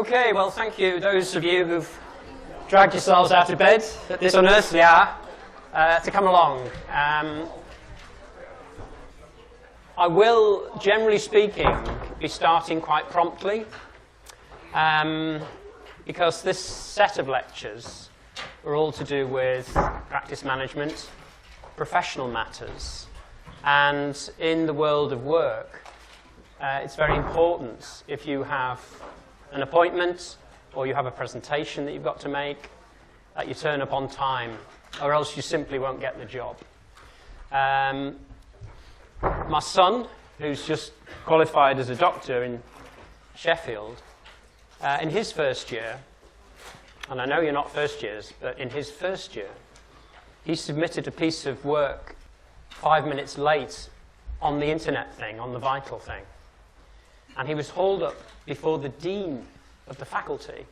Okay, well, thank you, those of you who've dragged yourselves out of bed at this unearthly hour to come along. I will, generally speaking, be starting quite promptly because this set of lectures are all to do with practice management, professional matters, and in the world of work, it's very important if you have an appointment or you have a presentation that you've got to make, that you turn up on time, or else you simply won't get the job. My son, who's just qualified as a doctor in Sheffield, in his first year, and I know you're not first years, but in his first year, he submitted a piece of work 5 minutes late on the internet thing, on the Vital thing. And he was hauled up before the dean of the faculty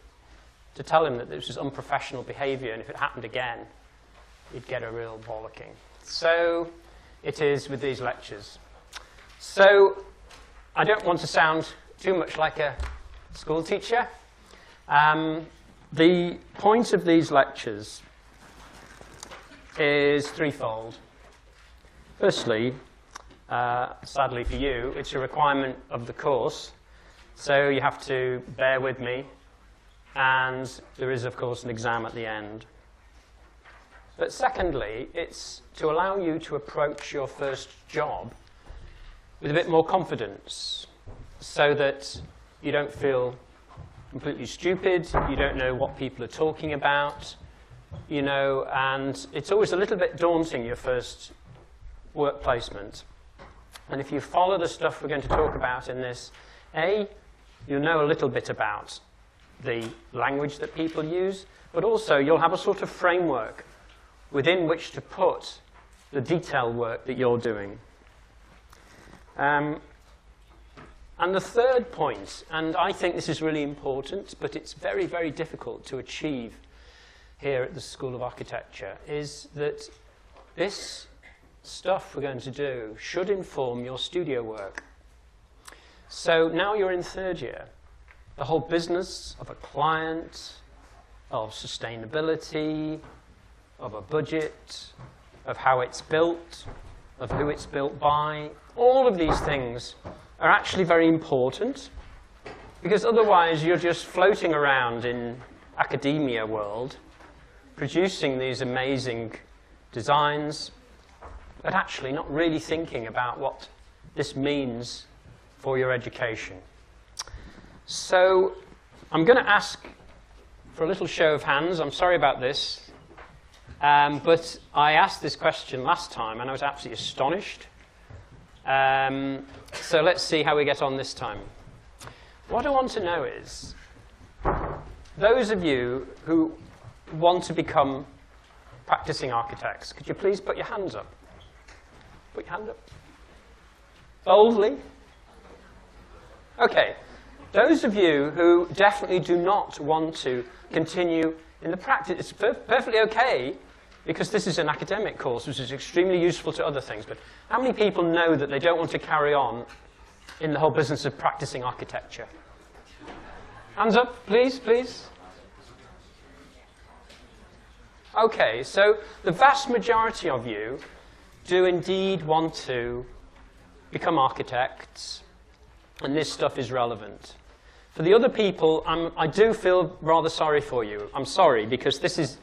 to tell him that this was unprofessional behavior, and if it happened again, he'd get a real bollocking. So it is with these lectures. So I don't want to sound too much like a school teacher. The point of these lectures is threefold. Firstly, sadly for you, it's a requirement of the course, so you have to bear with me, and there is, of course, an exam at the end. But secondly, it's to allow you to approach your first job with a bit more confidence, so that you don't feel completely stupid, you don't know what people are talking about, you know, and it's always a little bit daunting, your first work placement. And if you follow the stuff we're going to talk about in this, you'll know a little bit about the language that people use, but also you'll have a sort of framework within which to put the detailed work that you're doing. And the third point, and I think this is really important, but it's very, very difficult to achieve here at the School of Architecture, is that this stuff we're going to do should inform your studio work. So now you're in third year. The whole business of a client, of sustainability, of a budget, of how it's built, of who it's built by, all of these things are actually very important, because otherwise you're just floating around in academia world, producing these amazing designs, but actually not really thinking about what this means for your education. So I'm going to ask for a little show of hands. I'm sorry about this, but I asked this question last time and I was absolutely astonished. So let's see how we get on this time. What I want to know is, those of you who want to become practicing architects, could you please put your hands up? Put your hand up. Boldly. Okay. Those of you who definitely do not want to continue in the practice, it's perfectly okay, because this is an academic course, which is extremely useful to other things. But how many people know that they don't want to carry on in the whole business of practicing architecture? Hands up, please, please. Okay, so the vast majority of you do indeed want to become architects, and this stuff is relevant. For the other people, I do feel rather sorry for you. I'm sorry, because this is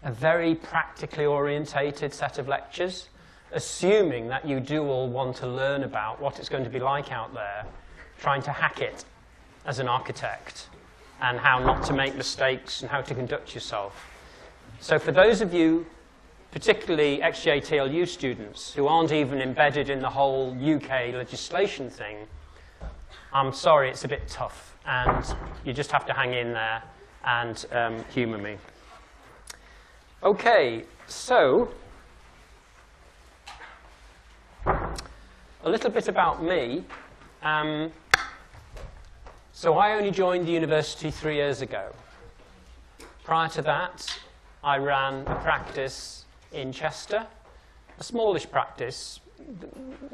a very practically orientated set of lectures, assuming that you do all want to learn about what it's going to be like out there, trying to hack it as an architect, and how not to make mistakes, and how to conduct yourself. So for those of you, particularly XJTLU students, who aren't even embedded in the whole UK legislation thing, I'm sorry, it's a bit tough, and you just have to hang in there and humour me. Okay, so a little bit about me. So I only joined the university 3 years ago. Prior to that, I ran a practice in Chester, a smallish practice.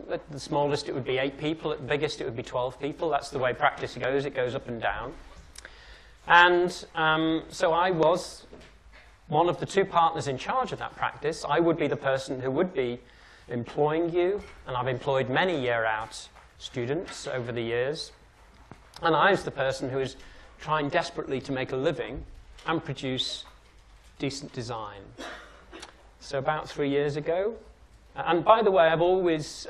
At the smallest it would be 8 people, at the biggest it would be 12 people. That's the way practice goes, it goes up and down. And so I was one of the two partners in charge of that practice. I would be the person who would be employing you, and I've employed many year-out students over the years. And I was the person who is trying desperately to make a living and produce decent design. So about 3 years ago, and by the way, I've always,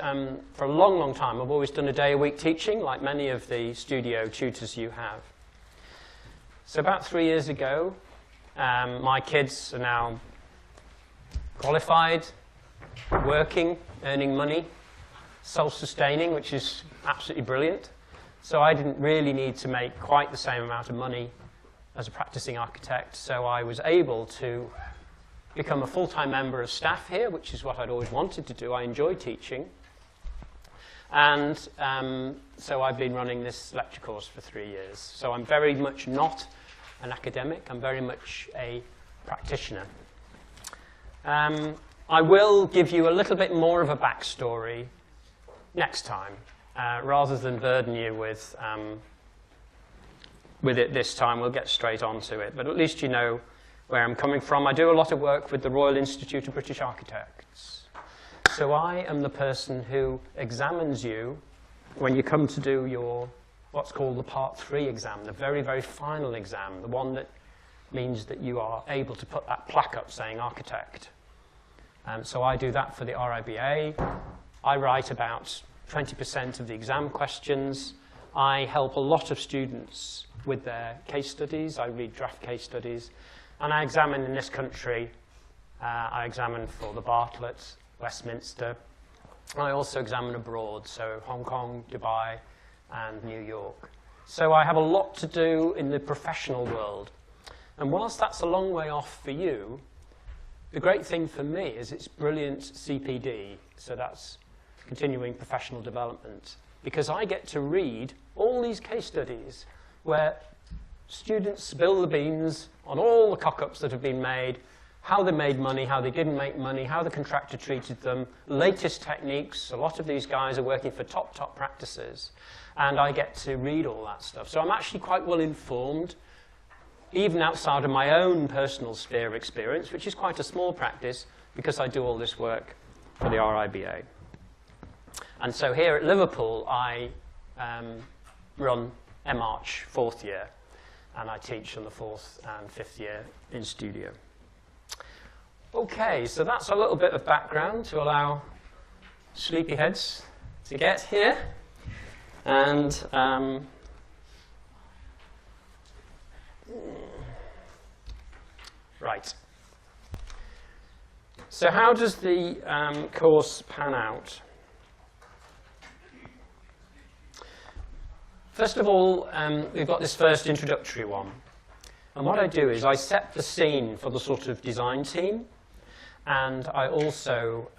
for a long, long time, I've always done a day a week teaching, like many of the studio tutors you have. So about 3 years ago, my kids are now qualified, working, earning money, self-sustaining, which is absolutely brilliant. So I didn't really need to make quite the same amount of money as a practicing architect, so I was able to become a full-time member of staff here, which is what I'd always wanted to do. I enjoy teaching. And so I've been running this lecture course for 3 years. So I'm very much not an academic. I'm very much a practitioner. I will give you a little bit more of a backstory next time, rather than burden you with it this time. We'll get straight onto it. But at least you know where I'm coming from. I do a lot of work with the Royal Institute of British Architects. So I am the person who examines you when you come to do your, what's called the Part 3 exam, the very, very final exam, the one that means that you are able to put that plaque up saying architect. So I do that for the RIBA. I write about 20% of the exam questions. I help a lot of students with their case studies. I read draft case studies. And I examine in this country. I examine for the Bartlett, Westminster. I also examine abroad, so Hong Kong, Dubai, and New York. So I have a lot to do in the professional world. And whilst that's a long way off for you, the great thing for me is it's brilliant CPD, so that's continuing professional development, because I get to read all these case studies where students spill the beans on all the cock-ups that have been made, how they made money, how they didn't make money, how the contractor treated them, latest techniques. A lot of these guys are working for top practices, and I get to read all that stuff. So I'm actually quite well informed, even outside of my own personal sphere of experience, which is quite a small practice, because I do all this work for the RIBA. And so here at Liverpool, I run MArch 4th year, and I teach in the 4th and 5th year in studio. Okay, so that's a little bit of background to allow sleepyheads to get here. And right. So how does the course pan out? First of all, we've got this first introductory one. And what I do is I set the scene for the sort of design team, and I also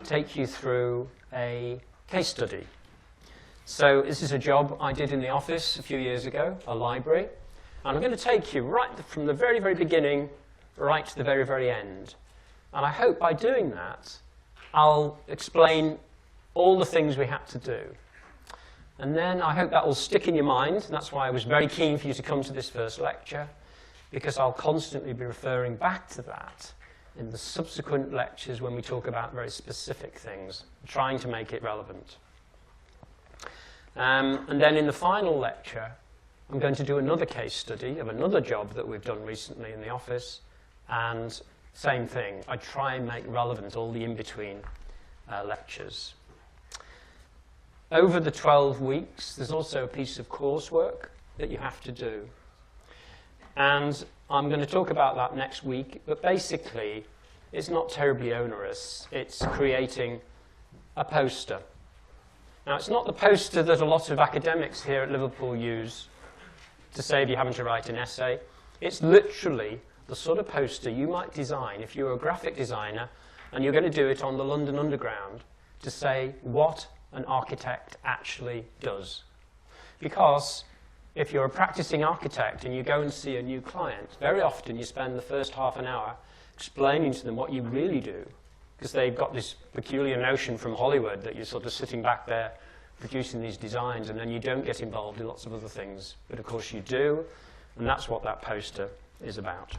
take you through a case study. So this is a job I did in the office a few years ago, a library. And I'm going to take you right from the very, very beginning right to the very, very end. And I hope by doing that, I'll explain all the things we had to do. And then I hope that will stick in your mind. And that's why I was very keen for you to come to this first lecture, because I'll constantly be referring back to that in the subsequent lectures when we talk about very specific things, trying to make it relevant. And then in the final lecture, I'm going to do another case study of another job that we've done recently in the office. And same thing, I try and make relevant all the in-between lectures. Over the 12 weeks, there's also a piece of coursework that you have to do. And I'm going to talk about that next week, but basically, it's not terribly onerous. It's creating a poster. Now, it's not the poster that a lot of academics here at Liverpool use to save you having to write an essay. It's literally the sort of poster you might design if you're a graphic designer and you're going to do it on the London Underground to say what an architect actually does. Because if you're a practicing architect and you go and see a new client, very often you spend the first half an hour explaining to them what you really do, because they've got this peculiar notion from Hollywood that you're sort of sitting back there producing these designs and then you don't get involved in lots of other things. But of course you do, And that's what that poster is about.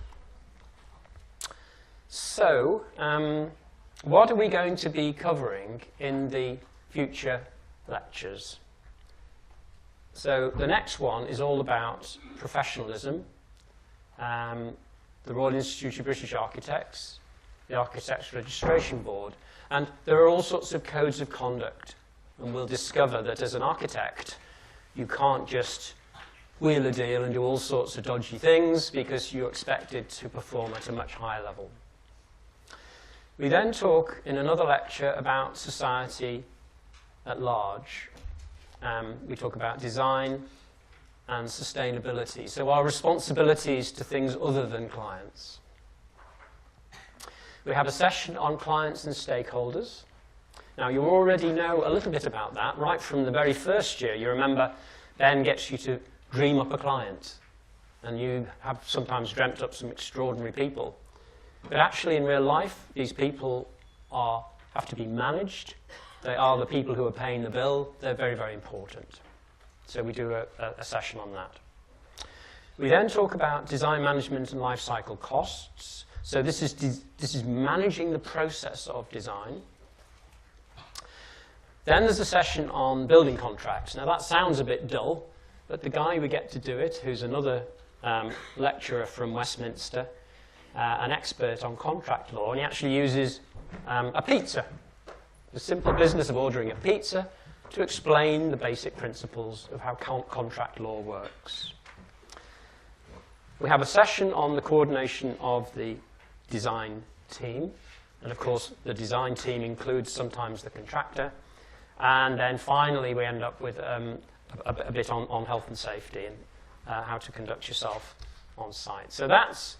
So, what are we going to be covering in the future lectures? So the next one is all about professionalism, the Royal Institute of British Architects, the Architects Registration Board, and there are all sorts of codes of conduct, and we'll discover that as an architect you can't just wheel a deal and do all sorts of dodgy things because you're expected to perform at a much higher level. We then talk in another lecture about society at large. We talk about design and sustainability, so our responsibilities to things other than clients. We have a session on clients and stakeholders. Now, you already know a little bit about that right from the very first year. You remember Ben gets you to dream up a client, and you have sometimes dreamt up some extraordinary people. But actually, in real life, these people have to be managed. They are the people who are paying the bill. They're very, very important. So we do a session on that. We then talk about design management and life cycle costs. So this is managing the process of design. Then there's a session on building contracts. Now that sounds a bit dull, but the guy we get to do it, who's another lecturer from Westminster, an expert on contract law, and he actually uses a pizza, the simple business of ordering a pizza, to explain the basic principles of how contract law works. We have a session on the coordination of the design team, and of course the design team includes sometimes the contractor, and then finally we end up with a bit on health and safety and how to conduct yourself on site. So that's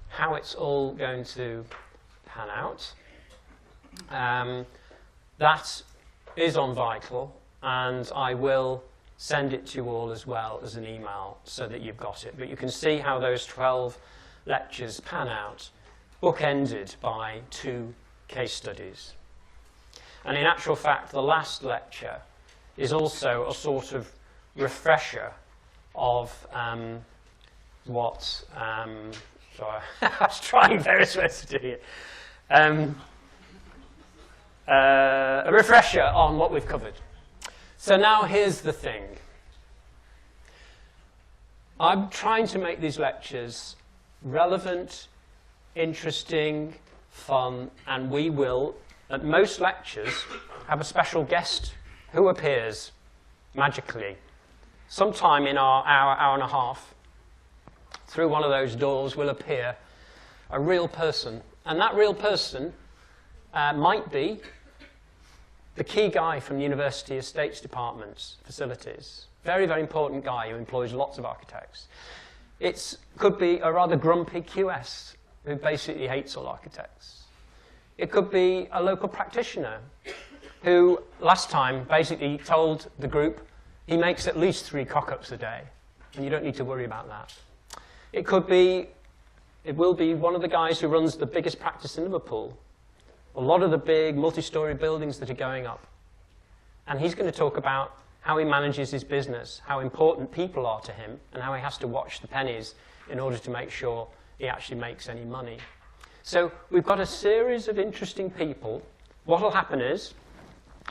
how it's all going to pan out. That is on Vital, and I will send it to you all as well as an email so that you've got it. But you can see how those 12 lectures pan out, bookended by 2 case studies. And in actual fact, the last lecture is also a sort of refresher of what... sorry, I was trying various ways to do it. A refresher on what we've covered. So now here's the thing. I'm trying to make these lectures relevant, interesting, fun, and we will, at most lectures, have a special guest who appears magically sometime in our hour and a half. Through one of those doors will appear a real person, and that real person might be the key guy from the University Estates Department's facilities. Very, very important guy who employs lots of architects. It could be a rather grumpy QS who basically hates all architects. It could be a local practitioner who last time basically told the group he makes at least 3 cock-ups a day, and you don't need to worry about that. It will be one of the guys who runs the biggest practice in Liverpool, a lot of the big multi-story buildings that are going up. And he's going to talk about how he manages his business, how important people are to him, and how he has to watch the pennies in order to make sure he actually makes any money. So we've got a series of interesting people. What will happen is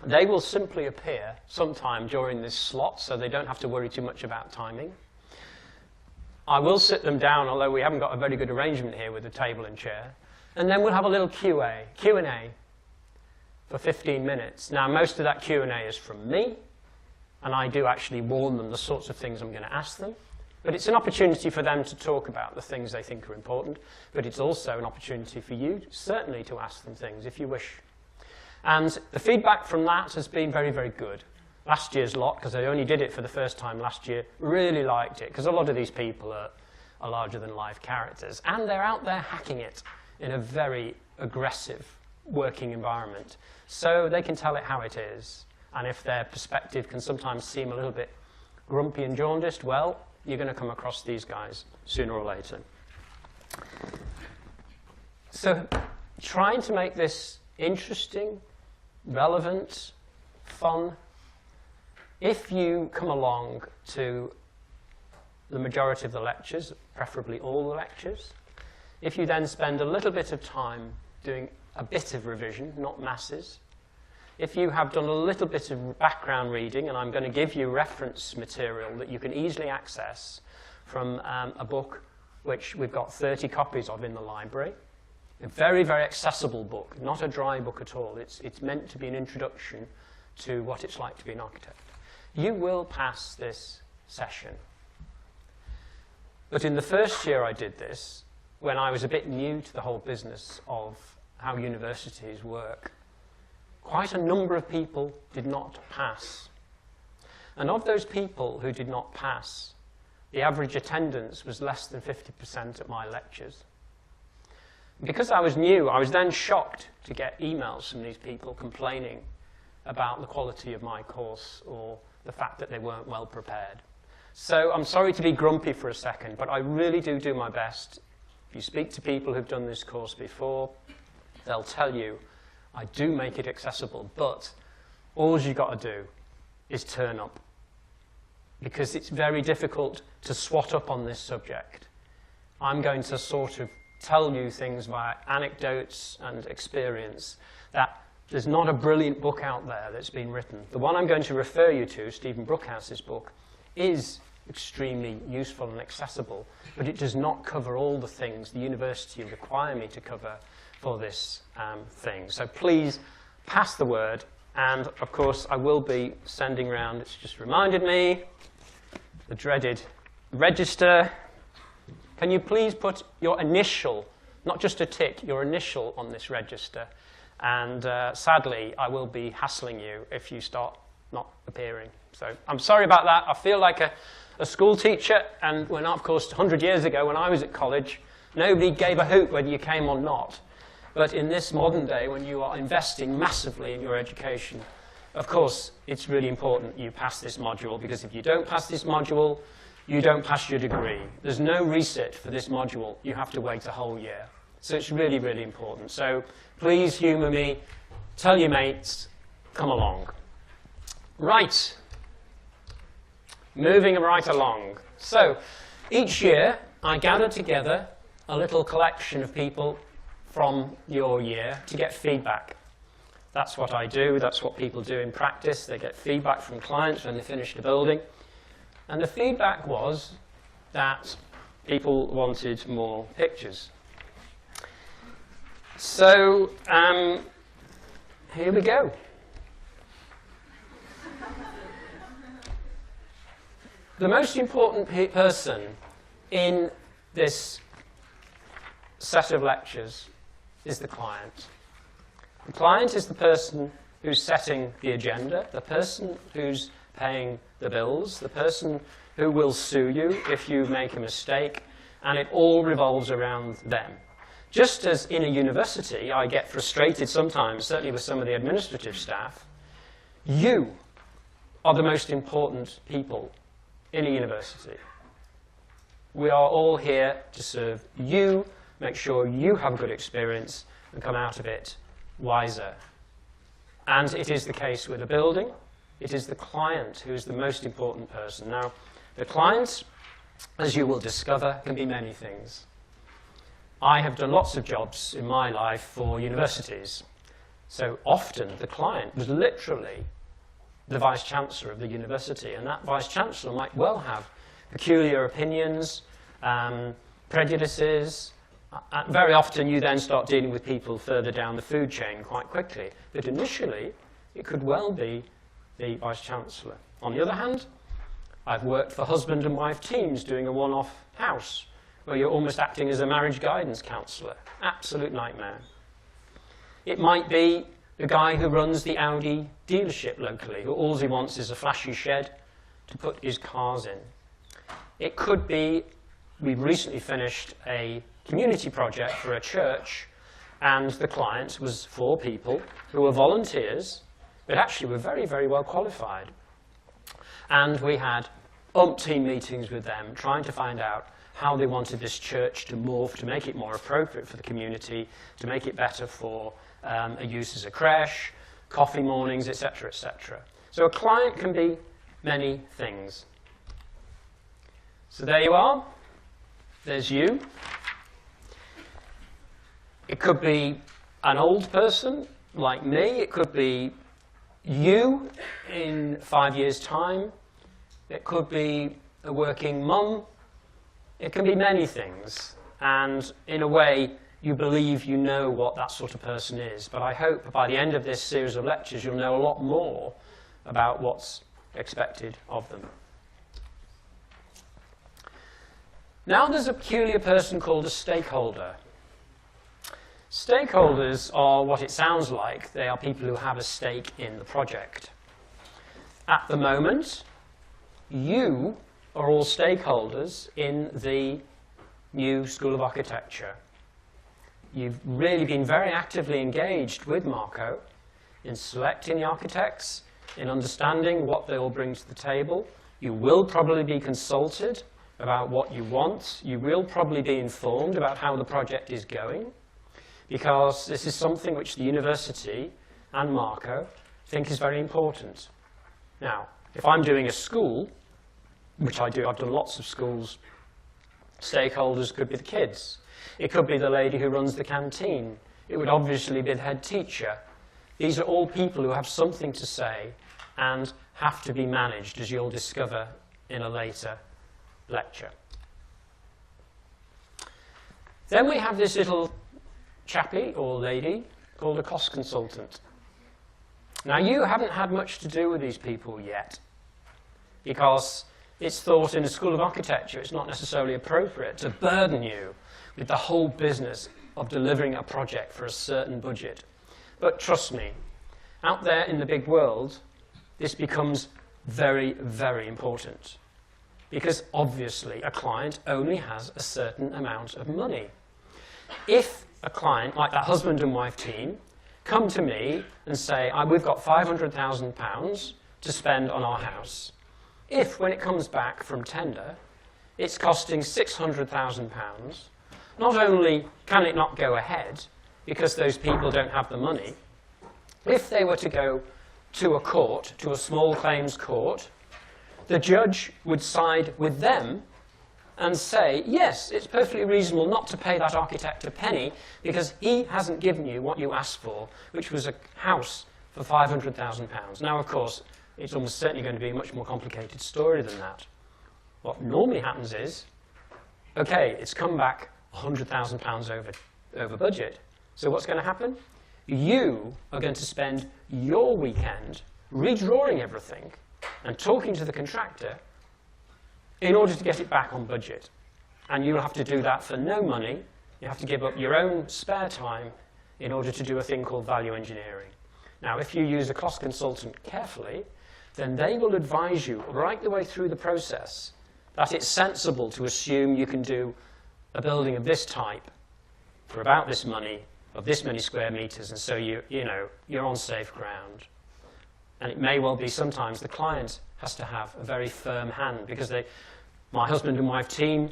they will simply appear sometime during this slot, so they don't have to worry too much about timing. I will sit them down, although we haven't got a very good arrangement here with the table and chair. And then we'll have a little Q&A for 15 minutes. Now, most of that Q&A is from me, and I do actually warn them the sorts of things I'm going to ask them. But it's an opportunity for them to talk about the things they think are important, but it's also an opportunity for you, certainly, to ask them things if you wish. And the feedback from that has been very, very good. Last year's lot, because I only did it for the first time last year, really liked it, because a lot of these people are larger-than-life characters, and they're out there hacking it in a very aggressive working environment. So they can tell it how it is. And if their perspective can sometimes seem a little bit grumpy and jaundiced, well, you're going to come across these guys sooner or later. So trying to make this interesting, relevant, fun. If you come along to the majority of the lectures, preferably all the lectures. If you then spend a little bit of time doing a bit of revision, not masses, if you have done a little bit of background reading, and I'm going to give you reference material that you can easily access from a book which we've got 30 copies of in the library, a very, very accessible book, not a dry book at all. It's meant to be an introduction to what it's like to be an architect. You will pass this session. But in the first year I did this, when I was a bit new to the whole business of how universities work, quite a number of people did not pass. And of those people who did not pass, the average attendance was less than 50% at my lectures. Because I was new, I was then shocked to get emails from these people complaining about the quality of my course or the fact that they weren't well prepared. So I'm sorry to be grumpy for a second, but I really do my best. If you speak to people who've done this course before, they'll tell you I do make it accessible, but all you've got to do is turn up. Because it's very difficult to swat up on this subject. I'm going to sort of tell you things via anecdotes and experience that there's not a brilliant book out there that's been written. The one I'm going to refer you to, Stephen Brookhouse's book, is extremely useful and accessible, but it does not cover all the things the university require me to cover for this thing. So please pass the word, and of course I will be sending around, it's just reminded me, the dreaded register. Can you please put your initial, not just a tick, your initial on this register? And sadly, I will be hassling you if you start not appearing. So I'm sorry about that. I feel like a school teacher, and when, of course, 100 years ago when I was at college, nobody gave a hoot whether you came or not. But in this modern day, when you are investing massively in your education, of course, it's really important you pass this module, because if you don't pass this module, you don't pass your degree. There's no resit for this module. You have to wait a whole year. So it's really, really important. So please humour me. Tell your mates. Come along. Right. Moving right along. So each year, I gather together a little collection of people from your year to get feedback. That's what I do. That's what people do in practice. They get feedback from clients when they finish the building. And the feedback was that people wanted more pictures. So here we go. The most important person in this set of lectures is the client. The client is the person who's setting the agenda, the person who's paying the bills, the person who will sue you if you make a mistake, and it all revolves around them. Just as in a university, I get frustrated sometimes, certainly with some of the administrative staff, you are the most important people in a university. We are all here to serve you, make sure you have a good experience and come out of it wiser. And it is the case with a building. It is the client who is the most important person. Now, the client, as you will discover, can be many things. I have done lots of jobs in my life for universities. So often the client was literally the Vice-Chancellor of the university, and that Vice-Chancellor might well have peculiar opinions, prejudices. Very often you then start dealing with people further down the food chain quite quickly. But initially, it could well be the Vice-Chancellor. On the other hand, I've worked for husband and wife teams doing a one-off house, where you're almost acting as a marriage guidance counsellor. Absolute nightmare. It might be the guy who runs the Audi dealership locally, who all he wants is a flashy shed to put his cars in. It could be, we've recently finished a community project for a church, and the client was 4 people who were volunteers, but actually were very, very well qualified. And we had umpteen meetings with them, trying to find out how they wanted this church to morph, to make it more appropriate for the community, to make it better for a use as a creche, coffee mornings, etc., etc. So a client can be many things. So there you are. There's you. It could be an old person like me. It could be you in 5 years' time. It could be a working mum. It can be many things. And in a way, you believe you know what that sort of person is. But I hope by the end of this series of lectures, you'll know a lot more about what's expected of them. Now there's a peculiar person called a stakeholder. Stakeholders are what it sounds like. They are people who have a stake in the project. At the moment, you are all stakeholders in the new School of Architecture. You've really been very actively engaged with Marco in selecting the architects, in understanding what they will bring to the table. You will probably be consulted about what you want. You will probably be informed about how the project is going, because this is something which the university and Marco think is very important. Now, if I'm doing a school, which I do, I've done lots of schools, stakeholders could be the kids. It could be the lady who runs the canteen. It would obviously be the head teacher. These are all people who have something to say and have to be managed, as you'll discover in a later lecture. Then we have this little chappie or lady called a cost consultant. Now, you haven't had much to do with these people yet, because it's thought in the School of Architecture it's not necessarily appropriate to burden you with the whole business of delivering a project for a certain budget. But trust me, out there in the big world, this becomes very, very important. Because obviously a client only has a certain amount of money. If a client, like that husband and wife team, come to me and say, we've got £500,000 to spend on our house. If, when it comes back from tender, it's costing £600,000, not only can it not go ahead because those people don't have the money, if they were to go to a court, to a small claims court, the judge would side with them and say, yes, it's perfectly reasonable not to pay that architect a penny because he hasn't given you what you asked for, which was a house for £500,000. Now, of course, it's almost certainly going to be a much more complicated story than that. What normally happens is, okay, it's come back £100,000 over budget. So what's going to happen? You are going to spend your weekend redrawing everything and talking to the contractor in order to get it back on budget. And you'll have to do that for no money. You have to give up your own spare time in order to do a thing called value engineering. Now, if you use a cost consultant carefully, then they will advise you right the way through the process that it's sensible to assume you can do a building of this type for about this money, of this many square meters, and so you're on safe ground. And it may well be sometimes the client has to have a very firm hand, because my husband and wife team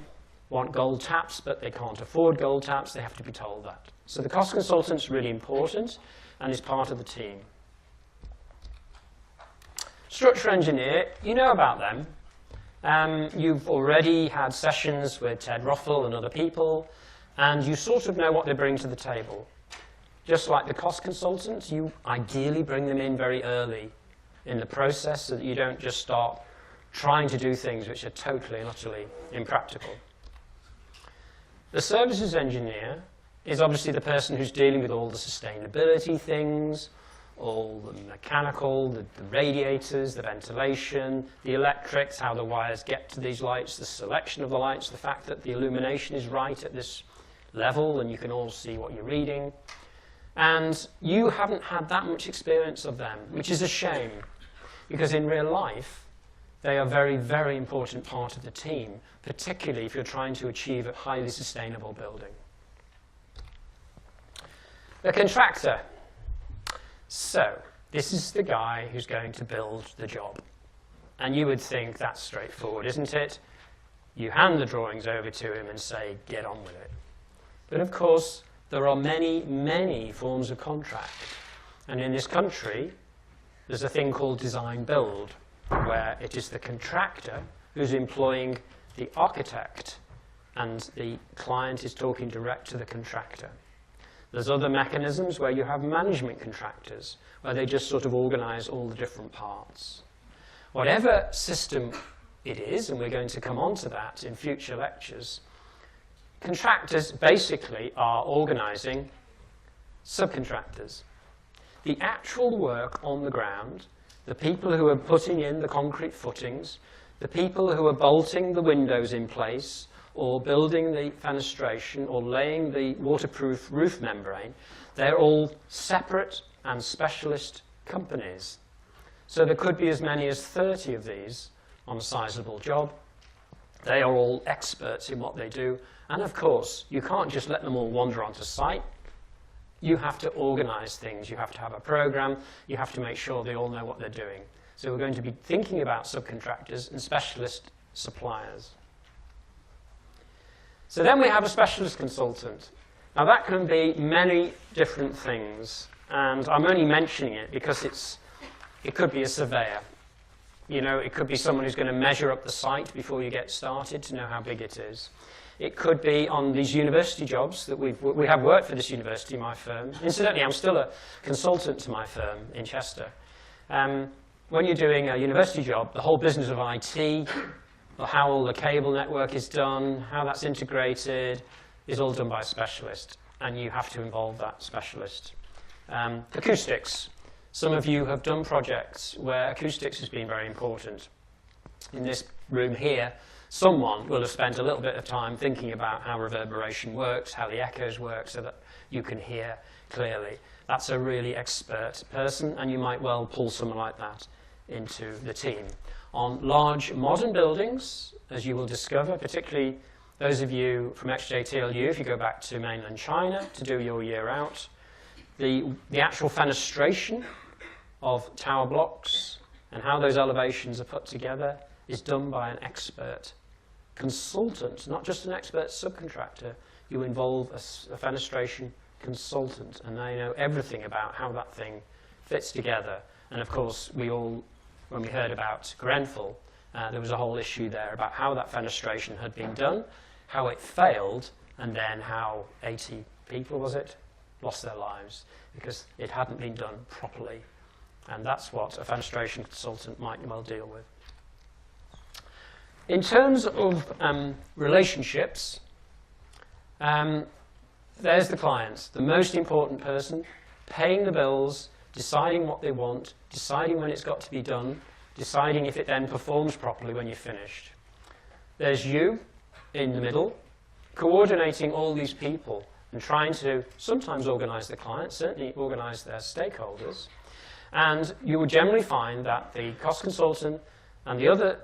want gold taps, but they can't afford gold taps. They have to be told that. So the cost consultant's really important and is part of the team. Structural engineer, you know about them. You've already had sessions with Ted Rothel and other people, and you sort of know what they bring to the table. Just like the cost consultant, you ideally bring them in very early in the process so that you don't just start trying to do things which are totally and utterly impractical. The services engineer is obviously the person who's dealing with all the sustainability things, all the mechanical, the radiators, the ventilation, the electrics, how the wires get to these lights, the selection of the lights, the fact that the illumination is right at this level and you can all see what you're reading. And you haven't had that much experience of them, which is a shame, because in real life, they are a very, very important part of the team, particularly if you're trying to achieve a highly sustainable building. The contractor. So, this is the guy who's going to build the job. And you would think that's straightforward, isn't it? You hand the drawings over to him and say, get on with it. But of course, there are many, many forms of contract. And in this country, there's a thing called design build, where it is the contractor who's employing the architect and the client is talking direct to the contractor. There's other mechanisms where you have management contractors, where they just sort of organize all the different parts. Whatever system it is, and we're going to come on to that in future lectures, contractors basically are organizing subcontractors. The actual work on the ground, the people who are putting in the concrete footings, the people who are bolting the windows in place, or building the fenestration, or laying the waterproof roof membrane, they're all separate and specialist companies. So there could be as many as 30 of these on a sizable job. They are all experts in what they do. And of course, you can't just let them all wander onto site. You have to organize things. You have to have a program. You have to make sure they all know what they're doing. So we're going to be thinking about subcontractors and specialist suppliers. So then we have a specialist consultant. Now that can be many different things. And I'm only mentioning it because it could be a surveyor. You know, it could be someone who's going to measure up the site before you get started to know how big it is. It could be on these university jobs that we have worked for this university, my firm. Incidentally, I'm still a consultant to my firm in Chester. When you're doing a university job, the whole business of IT, or how all the cable network is done, how that's integrated, is all done by a specialist, and you have to involve that specialist. Acoustics. Some of you have done projects where acoustics has been very important. In this room here, someone will have spent a little bit of time thinking about how reverberation works, how the echoes work, so that you can hear clearly. That's a really expert person, and you might well pull someone like that into the team. On large modern buildings, as you will discover, particularly those of you from XJTLU, if you go back to mainland China to do your year out, the actual fenestration of tower blocks and how those elevations are put together is done by an expert consultant, not just an expert subcontractor. You involve a fenestration consultant, and they know everything about how that thing fits together. And of course, when we heard about Grenfell, there was a whole issue there about how that fenestration had been done, how it failed, and then how 80 people, was it, lost their lives because it hadn't been done properly. And that's what a fenestration consultant might well deal with. In terms of relationships, there's the clients, the most important person, paying the bills, deciding what they want, deciding when it's got to be done, deciding if it then performs properly when you're finished. There's you in the middle, coordinating all these people and trying to sometimes organize the clients, certainly organize their stakeholders. And you will generally find that the cost consultant and the other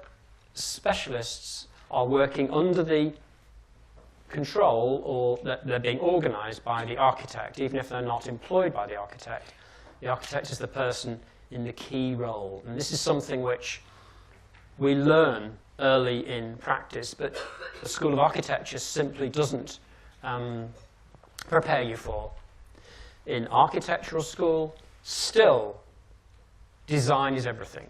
specialists are working under the control, or that they're being organized by the architect, even if they're not employed by the architect. The architect is the person in the key role. And this is something which we learn early in practice, but the School of Architecture simply doesn't prepare you for. In architectural school, still, design is everything.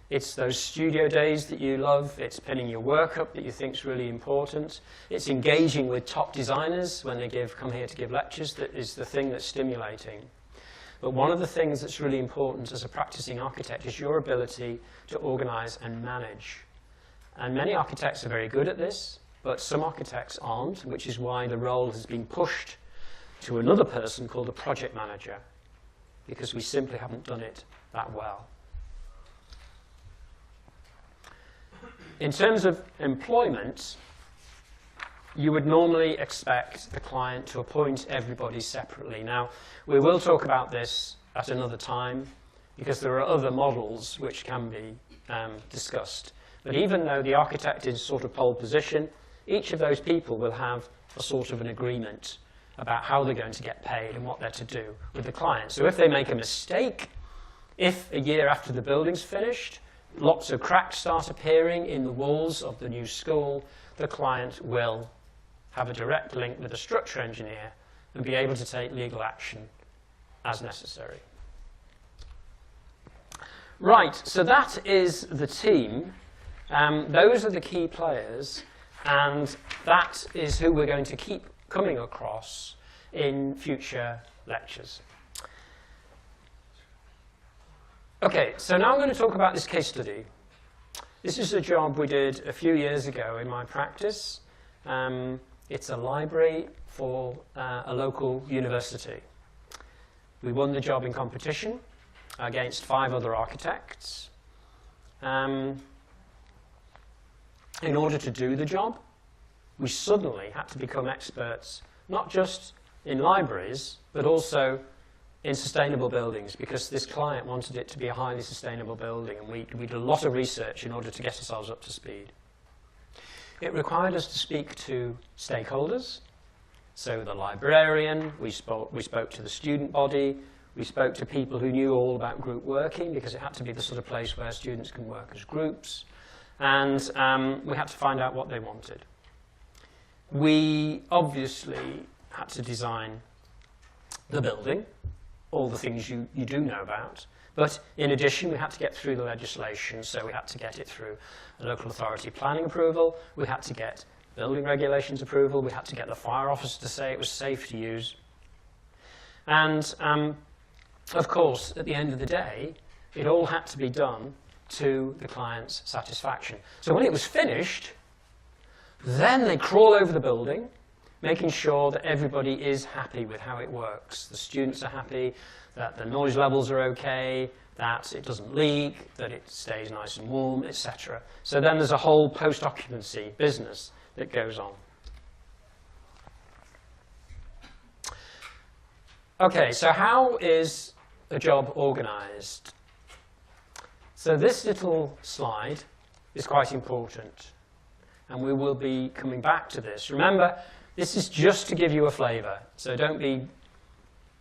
It's those studio days that you love. It's pinning your work up that you think is really important. It's engaging with top designers when they come here to give lectures. That is the thing that's stimulating. But one of the things that's really important as a practicing architect is your ability to organize and manage. And many architects are very good at this, but some architects aren't, which is why the role has been pushed to another person called a project manager, because we simply haven't done it that well. In terms of employment, you would normally expect the client to appoint everybody separately. Now, we will talk about this at another time, because there are other models which can be discussed. But even though the architect is sort of pole position, each of those people will have a sort of an agreement about how they're going to get paid and what they're to do with the client. So if they make a mistake, if a year after the building's finished, lots of cracks start appearing in the walls of the new school, the client will have a direct link with a structure engineer and be able to take legal action as necessary. Right, so that is the team. Those are the key players, and that is who we're going to keep coming across in future lectures. Okay, so now I'm going to talk about this case study. This is a job we did a few years ago in my practice. It's a library for a local university. We won the job in competition against 5 other architects. In order to do the job, we suddenly had to become experts, not just in libraries, but also in sustainable buildings, because this client wanted it to be a highly sustainable building, and we did a lot of research in order to get ourselves up to speed. It required us to speak to stakeholders, so the librarian, we spoke to the student body, we spoke to people who knew all about group working, because it had to be the sort of place where students can work as groups, and we had to find out what they wanted. We obviously had to design the building, all the things you do know about. But in addition, we had to get through the legislation, so we had to get it through a local authority planning approval, we had to get building regulations approval, we had to get the fire officer to say it was safe to use. And of course, at the end of the day, it all had to be done to the client's satisfaction. So when it was finished, then they crawl over the building, making sure that everybody is happy with how it works. The students are happy, that the noise levels are okay, that it doesn't leak, that it stays nice and warm, etc. So then there's a whole post-occupancy business that goes on. Okay, so how is a job organized? So this little slide is quite important, and we will be coming back to this. Remember, this is just to give you a flavor, so don't be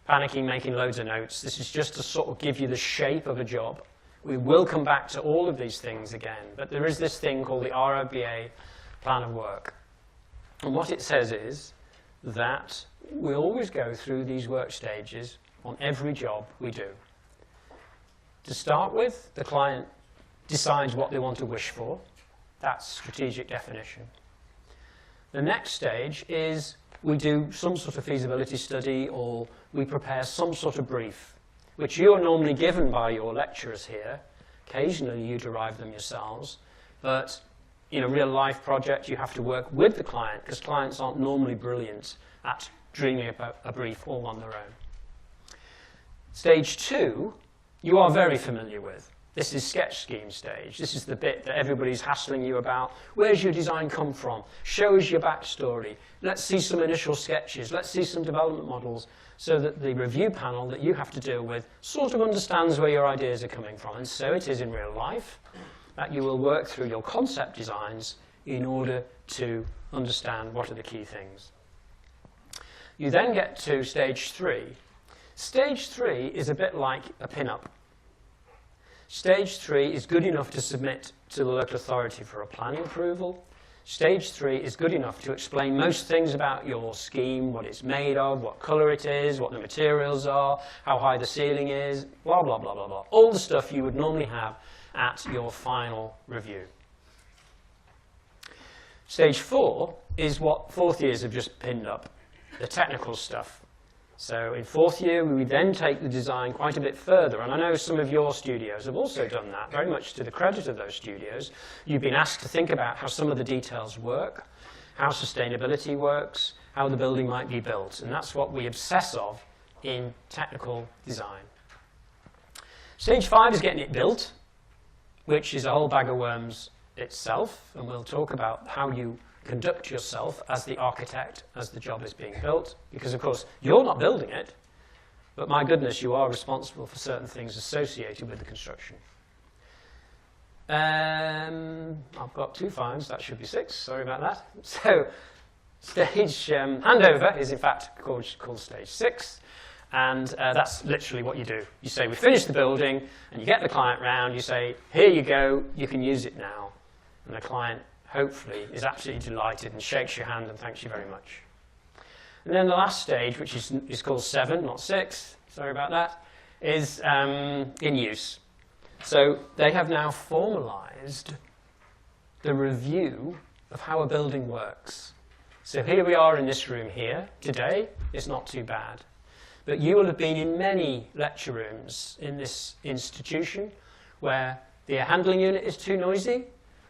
panicking, making loads of notes. This is just to sort of give you the shape of a job. We will come back to all of these things again, but there is this thing called the RIBA Plan of Work. And what it says is that we always go through these work stages on every job we do. To start with, the client decides what they want to wish for. That's strategic definition. The next stage is we do some sort of feasibility study, or we prepare some sort of brief, which you are normally given by your lecturers here. Occasionally you derive them yourselves, but in a real life project you have to work with the client, because clients aren't normally brilliant at dreaming up a brief all on their own. Stage 2, you are very familiar with. This is sketch scheme stage. This is the bit that everybody's hassling you about. Where's your design come from? Show us your backstory. Let's see some initial sketches. Let's see some development models, so that the review panel that you have to deal with sort of understands where your ideas are coming from. And so it is in real life that you will work through your concept designs in order to understand what are the key things. You then get to stage 3. Stage 3 is a bit like a pin-up. Stage 3 is good enough to submit to the local authority for a planning approval. Stage 3 is good enough to explain most things about your scheme, what it's made of, what colour it is, what the materials are, how high the ceiling is, blah, blah, blah, blah, blah. All the stuff you would normally have at your final review. Stage 4 is what 4th years have just pinned up, the technical stuff. So in 4th year, we then take the design quite a bit further, and I know some of your studios have also done that, very much to the credit of those studios. You've been asked to think about how some of the details work, how sustainability works, how the building might be built, and that's what we obsess of in technical design. Stage 5 is getting it built, which is a whole bag of worms itself, and we'll talk about how you conduct yourself as the architect as the job is being built, because of course you're not building it, but my goodness, you are responsible for certain things associated with the construction. I've got 2 5s, that should be 6, sorry about that. So stage handover is in fact called stage 6, and that's literally what you do. You say, we finished the building, and you get the client round, you say, here you go, you can use it now. And the client hopefully is absolutely delighted and shakes your hand and thanks you very much. And then the last stage, which is called 7, not 6, sorry about that, is in use. So they have now formalized the review of how a building works. So here we are in this room here today. It's not too bad. But you will have been in many lecture rooms in this institution where the air handling unit is too noisy.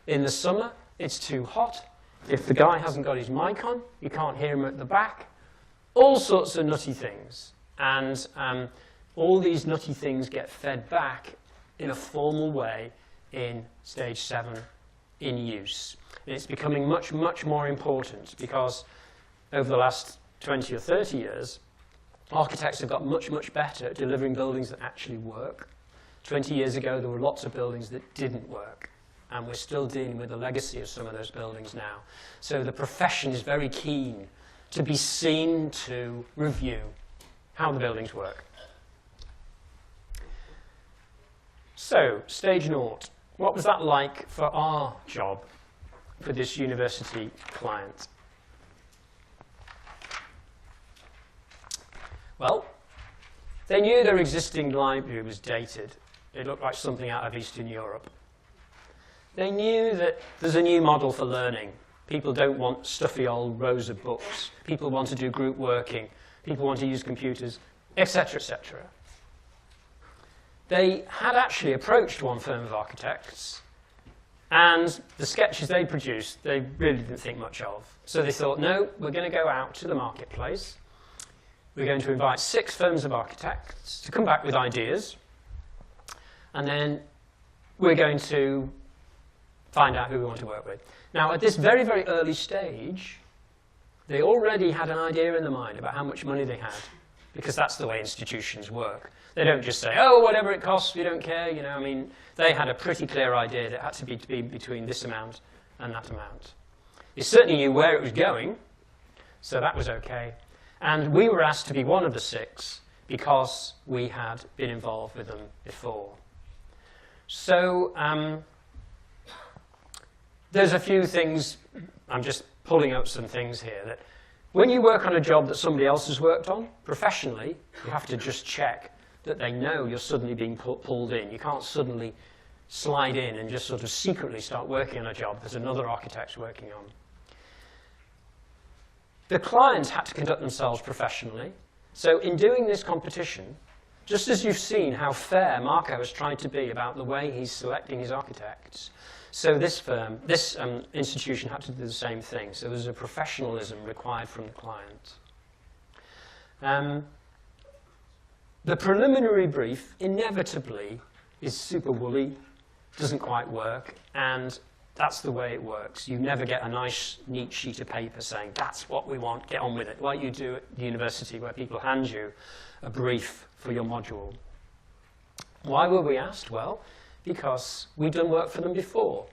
In the summer, it's too hot. If the guy hasn't got his mic on, you can't hear him at the back. All sorts of nutty things. And all these nutty things get fed back in a formal way in stage 7 in use. And it's becoming much, much more important because over the last 20 or 30 years, architects have got much, much better at delivering buildings that actually work. 20 years ago, there were lots of buildings that didn't work, and we're still dealing with the legacy of some of those buildings now. So the profession is very keen to be seen to review how the buildings work. So, stage 0. What was that like for our job, for this university client? Well, they knew their existing library was dated. It looked like something out of Eastern Europe. They knew that there's a new model for learning. People don't want stuffy old rows of books. People want to do group working. People want to use computers, etc., etc. They had actually approached one firm of architects, and the sketches they produced, they really didn't think much of. So they thought, no, we're going to go out to the marketplace. We're going to invite 6 firms of architects to come back with ideas, and then we're going to find out who we want to work with. Now, at this very, very early stage, they already had an idea in their mind about how much money they had, because that's the way institutions work. They don't just say, oh, whatever it costs, we don't care. You know, I mean, they had a pretty clear idea that it had to be between this amount and that amount. They certainly knew where it was going, so that was okay. And we were asked to be one of the 6 because we had been involved with them before. So there's a few things, I'm just pulling out some things here, that when you work on a job that somebody else has worked on, professionally, you have to just check that they know you're suddenly being pulled in. You can't suddenly slide in and just sort of secretly start working on a job that another architect's working on. The clients had to conduct themselves professionally. So in doing this competition, just as you've seen how fair Marco has tried to be about the way he's selecting his architects, so this firm, this institution had to do the same thing. So there's a professionalism required from the client. The preliminary brief inevitably is super woolly, doesn't quite work, and that's the way it works. You never get a nice, neat sheet of paper saying, that's what we want, get on with it, like you do at the university where people hand you a brief for your module. Why were we asked? Well, because we'd done work for them before.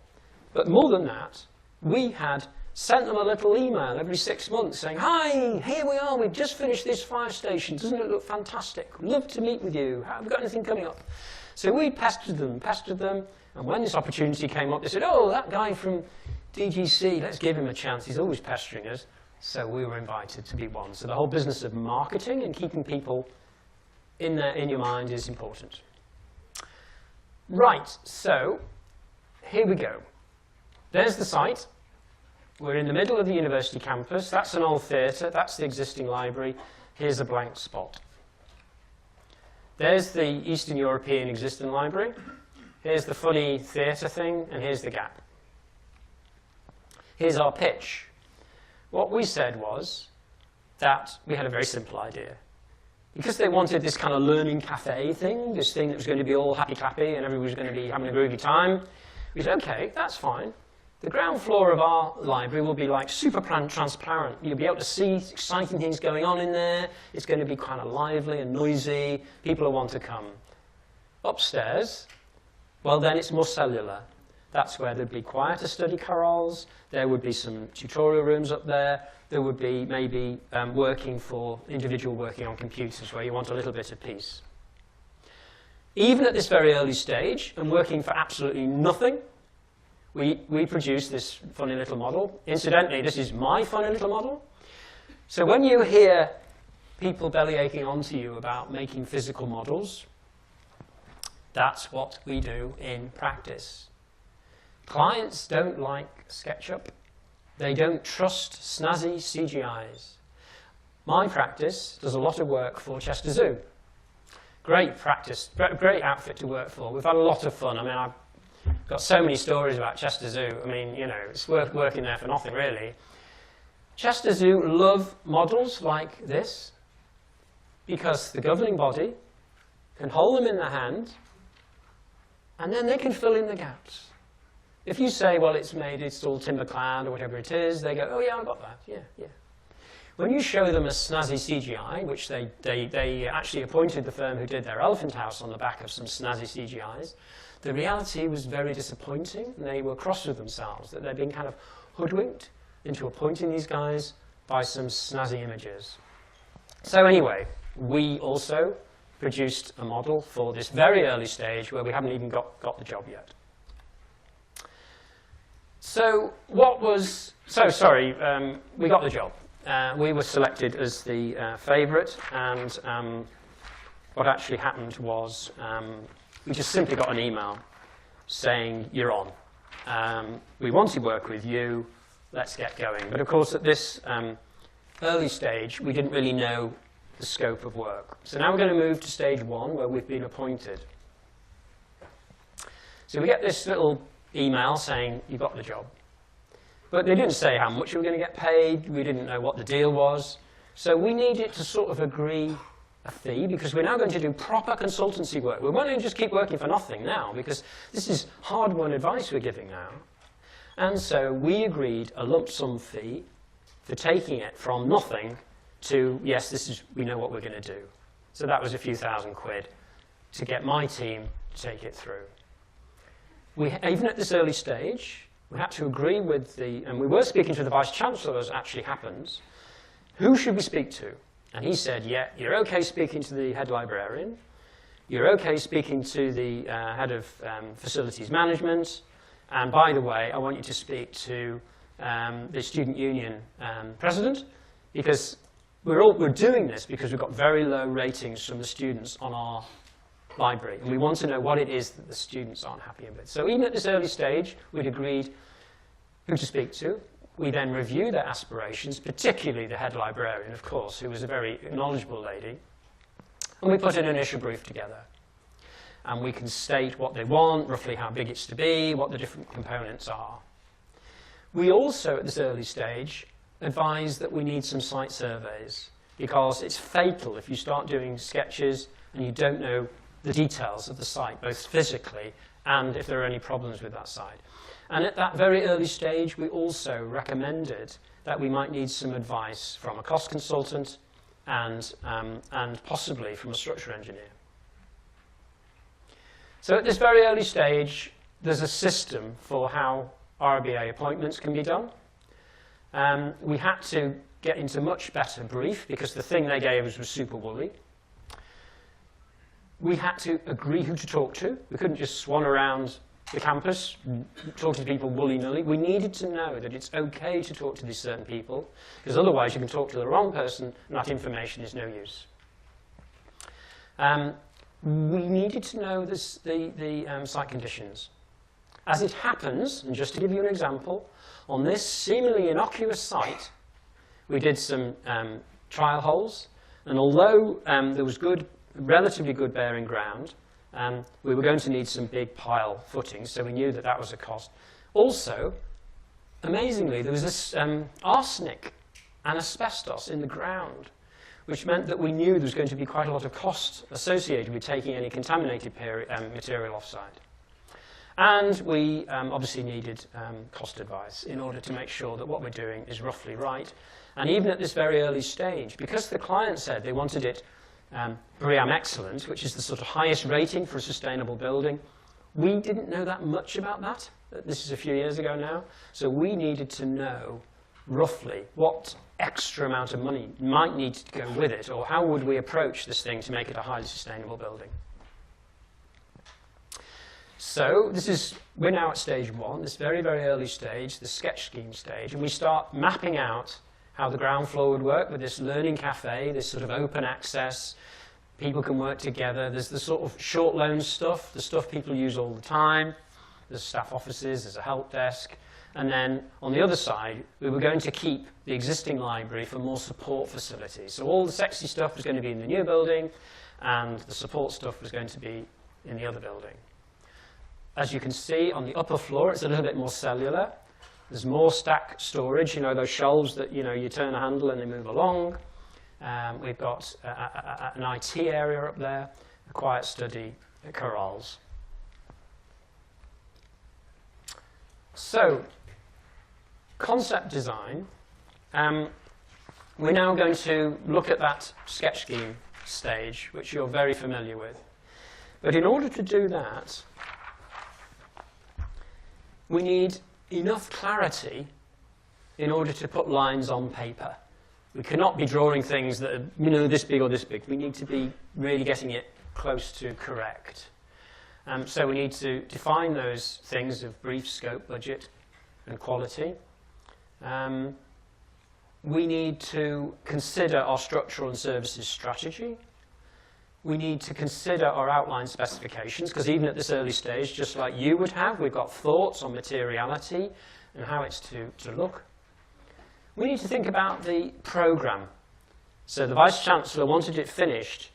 But more than that, we had sent them a little email every 6 months saying, hi, here we are, we've just finished this fire station, doesn't it look fantastic? Love to meet with you, have we got anything coming up? So we pestered them, and when this opportunity came up, they said, oh, that guy from DGC, let's give him a chance, he's always pestering us. So we were invited to be one. So the whole business of marketing and keeping people in your mind is important. Right, so here we go. There's the site. We're in the middle of the university campus. That's an old theatre. That's the existing library. Here's a blank spot. There's the Eastern European existing library. Here's the funny theatre thing, and here's the gap. Here's our pitch. What we said was that we had a very simple idea. Because they wanted this kind of learning cafe thing, this thing that was going to be all happy-clappy and everybody was going to be having a groovy time, we said, okay, that's fine. The ground floor of our library will be like super transparent. You'll be able to see exciting things going on in there. It's going to be kind of lively and noisy. People will want to come. Upstairs, well, then it's more cellular. That's where there'd be quieter study corrals. There would be some tutorial rooms up there. There would be maybe individual working on computers where you want a little bit of peace. Even at this very early stage, and working for absolutely nothing, we produced this funny little model. Incidentally, this is my funny little model. So when you hear people bellyaching onto you about making physical models, that's what we do in practice. Clients don't like SketchUp. They don't trust snazzy CGIs. My practice does a lot of work for Chester Zoo. Great practice, great outfit to work for. We've had a lot of fun. I mean, I've got so many stories about Chester Zoo. I mean, you know, it's worth working there for nothing, really. Chester Zoo love models like this because the governing body can hold them in their hand and then they can fill in the gaps. If you say, well, it's all timber clad or whatever it is, they go, oh yeah, I got that, yeah. When you show them a snazzy CGI, which they actually appointed the firm who did their elephant house on the back of some snazzy CGIs, the reality was very disappointing. They were cross with themselves, that they'd been kind of hoodwinked into appointing these guys by some snazzy images. So anyway, we also produced a model for this very early stage where we haven't even got the job yet. So we got the job. We were selected as the favourite, and what actually happened was we just simply got an email saying, you're on. We want to work with you, let's get going. But of course, at this early stage, we didn't really know the scope of work. So now we're going to move to stage 1, where we've been appointed. So we get this little email saying, you got the job. But they didn't say how much we were going to get paid. We didn't know what the deal was. So we needed to sort of agree a fee, because we're now going to do proper consultancy work. We won't going to just keep working for nothing now, because this is hard-won advice we're giving now. And so we agreed a lump sum fee for taking it from nothing to, yes, we know what we're going to do. So that was a few thousand quid to get my team to take it through. Even at this early stage, we had to agree with and we were speaking to the Vice-Chancellor, as actually happens. Who should we speak to? And he said, yeah, you're okay speaking to the head librarian. You're okay speaking to the head of facilities management. And by the way, I want you to speak to the student union president, because we're doing this because we've got very low ratings from the students on our library, and we want to know what it is that the students aren't happy with. So even at this early stage, we'd agreed who to speak to. We then review their aspirations, particularly the head librarian, of course, who was a very knowledgeable lady, and we put an initial brief together. And we can state what they want, roughly how big it's to be, what the different components are. We also, at this early stage, advise that we need some site surveys, because it's fatal if you start doing sketches and you don't know the details of the site, both physically and if there are any problems with that site. And at that very early stage, we also recommended that we might need some advice from a cost consultant and possibly from a structural engineer. So at this very early stage, there's a system for how RBA appointments can be done. We had to get into much better brief, because the thing they gave us was super woolly. We had to agree who to talk to. We couldn't just swan around the campus, talking to people willy-nilly. We needed to know that it's okay to talk to these certain people, because otherwise you can talk to the wrong person and that information is no use. We needed to know the site conditions. As it happens, and just to give you an example, on this seemingly innocuous site, we did some trial holes, and although there was relatively good bearing ground, we were going to need some big pile footings, so we knew that that was a cost. Also, amazingly, there was this arsenic and asbestos in the ground, which meant that we knew there was going to be quite a lot of cost associated with taking any contaminated material off-site. And we obviously needed cost advice in order to make sure that what we're doing is roughly right. And even at this very early stage, because the client said they wanted it BREEAM Excellent, which is the sort of highest rating for a sustainable building, we didn't know that much about that. This is a few years ago now. So we needed to know roughly what extra amount of money might need to go with it, or how would we approach this thing to make it a highly sustainable building. So we're now at stage 1, this very, very early stage, the sketch scheme stage, and we start mapping out how the ground floor would work with this learning cafe, this sort of open access. People can work together. There's the sort of short loan stuff, the stuff people use all the time. there's staff offices, there's a help desk, and then on the other side, we were going to keep the existing library for more support facilities. So all the sexy stuff was going to be in the new building, and the support stuff was going to be in the other building. As you can see, on the upper floor, it's a little bit more cellular. There's more stack storage, you know, those shelves that, you know, you turn a handle and they move along. We've got an IT area up there, a quiet study at Corrals. So, concept design. We're now going to look at that sketch scheme stage, which you're very familiar with. But in order to do that, we need enough clarity in order to put lines on paper. We cannot be drawing things that are, you know, this big or this big. We need to be really getting it close to correct. So we need to define those things of brief, scope, budget, and quality. We need to consider our structural and services strategy. We need to consider our outline specifications, because even at this early stage, just like you would have, we've got thoughts on materiality and how it's to look. We need to think about the programme. So the Vice-Chancellor wanted it finished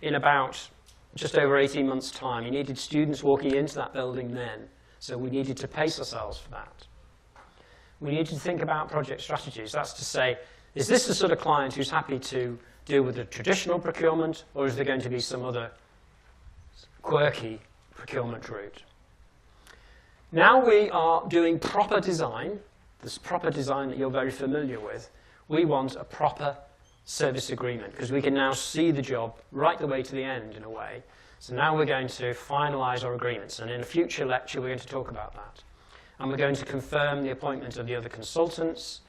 in about just over 18 months' time. He needed students walking into that building then, so we needed to pace ourselves for that. We needed to think about project strategies. That's to say, is this the sort of client who's happy to deal with the traditional procurement, or is there going to be some other quirky procurement route? Now we are doing proper design, this proper design that you're very familiar with. We want a proper service agreement, because we can now see the job right the way to the end, in a way. So now we're going to finalise our agreements, and in a future lecture we're going to talk about that. And we're going to confirm the appointment of the other consultants,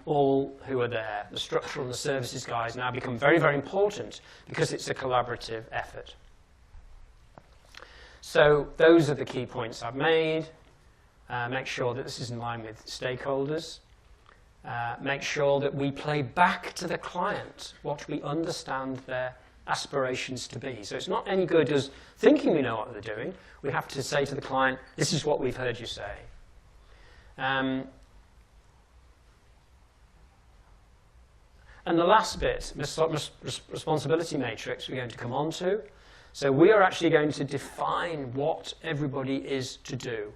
all who are there. The structural and the services guys now become very, very important because it's a collaborative effort. So those are the key points I've made. Make sure that this is in line with stakeholders. Make sure that we play back to the client what we understand their aspirations to be. So it's not any good as thinking we know what they're doing. We have to say to the client, this is what we've heard you say. And the last bit, responsibility matrix, we're going to come on to. So we are actually going to define what everybody is to do.